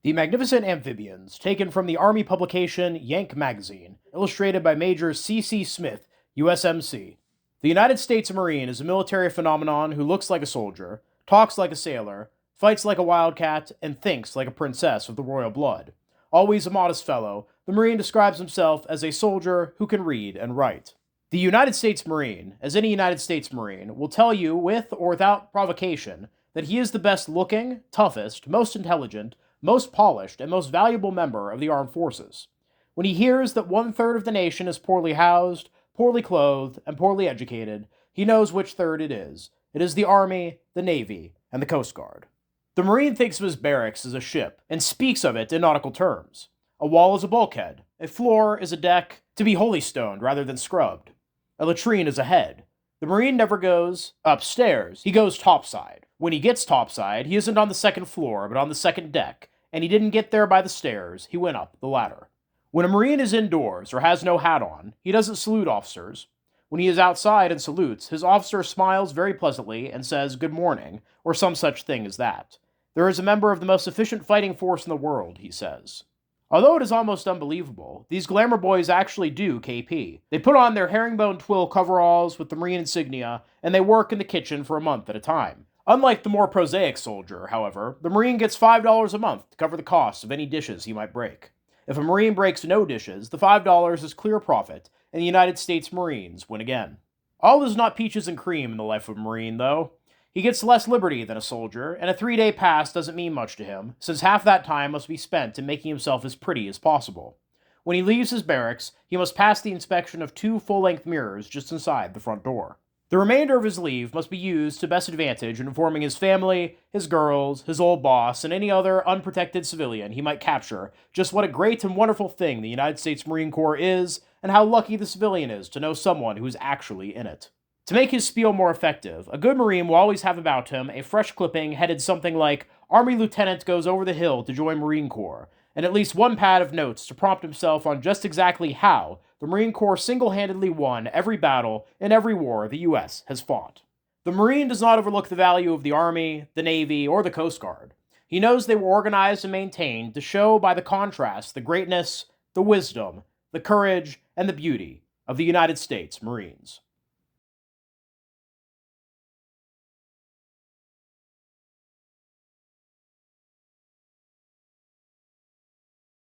The Magnificent Amphibians, taken from the Army publication Yank Magazine, illustrated by Major C.C. Smith, USMC. The United States Marine is a military phenomenon who looks like a soldier, talks like a sailor, fights like a wildcat, and thinks like a princess of the royal blood. Always a modest fellow, the Marine describes himself as a soldier who can read and write. The United States Marine, as any United States Marine, will tell you with or without provocation that he is the best looking, toughest, most intelligent, most polished, and most valuable member of the armed forces. When he hears that 1/3 of the nation is poorly housed, poorly clothed, and poorly educated, he knows which third it is. It is the Army, the Navy, and the Coast Guard. The Marine thinks of his barracks as a ship, and speaks of it in nautical terms. A wall is a bulkhead, a floor is a deck, to be holystoned rather than scrubbed. A latrine is a head. The Marine never goes upstairs, he goes topside. When he gets topside, he isn't on the second floor, but on the second deck, and he didn't get there by the stairs, he went up the ladder. When a Marine is indoors or has no hat on, he doesn't salute officers. When he is outside and salutes, his officer smiles very pleasantly and says good morning, or some such thing as that. There is a member of the most efficient fighting force in the world, he says. Although it is almost unbelievable, these glamour boys actually do KP. They put on their herringbone twill coveralls with the Marine insignia, and they work in the kitchen for a month at a time. Unlike the more prosaic soldier, however, the Marine gets $5 a month to cover the cost of any dishes he might break. If a Marine breaks no dishes, the $5 is clear profit, and the United States Marines win again. All is not peaches and cream in the life of a Marine, though. He gets less liberty than a soldier, and a 3-day pass doesn't mean much to him, since half that time must be spent in making himself as pretty as possible. When he leaves his barracks, he must pass the inspection of 2 full-length mirrors just inside the front door. The remainder of his leave must be used to best advantage in informing his family, his girls, his old boss, and any other unprotected civilian he might capture just what a great and wonderful thing the United States Marine Corps is, and how lucky the civilian is to know someone who is actually in it. To make his spiel more effective, a good Marine will always have about him a fresh clipping headed something like Army Lieutenant goes over the hill to join Marine Corps, and at least one pad of notes to prompt himself on just exactly how the Marine Corps single-handedly won every battle in every war the U.S. has fought. The Marine does not overlook the value of the Army, the Navy, or the Coast Guard. He knows they were organized and maintained to show by the contrast the greatness, the wisdom, the courage, and the beauty of the United States Marines.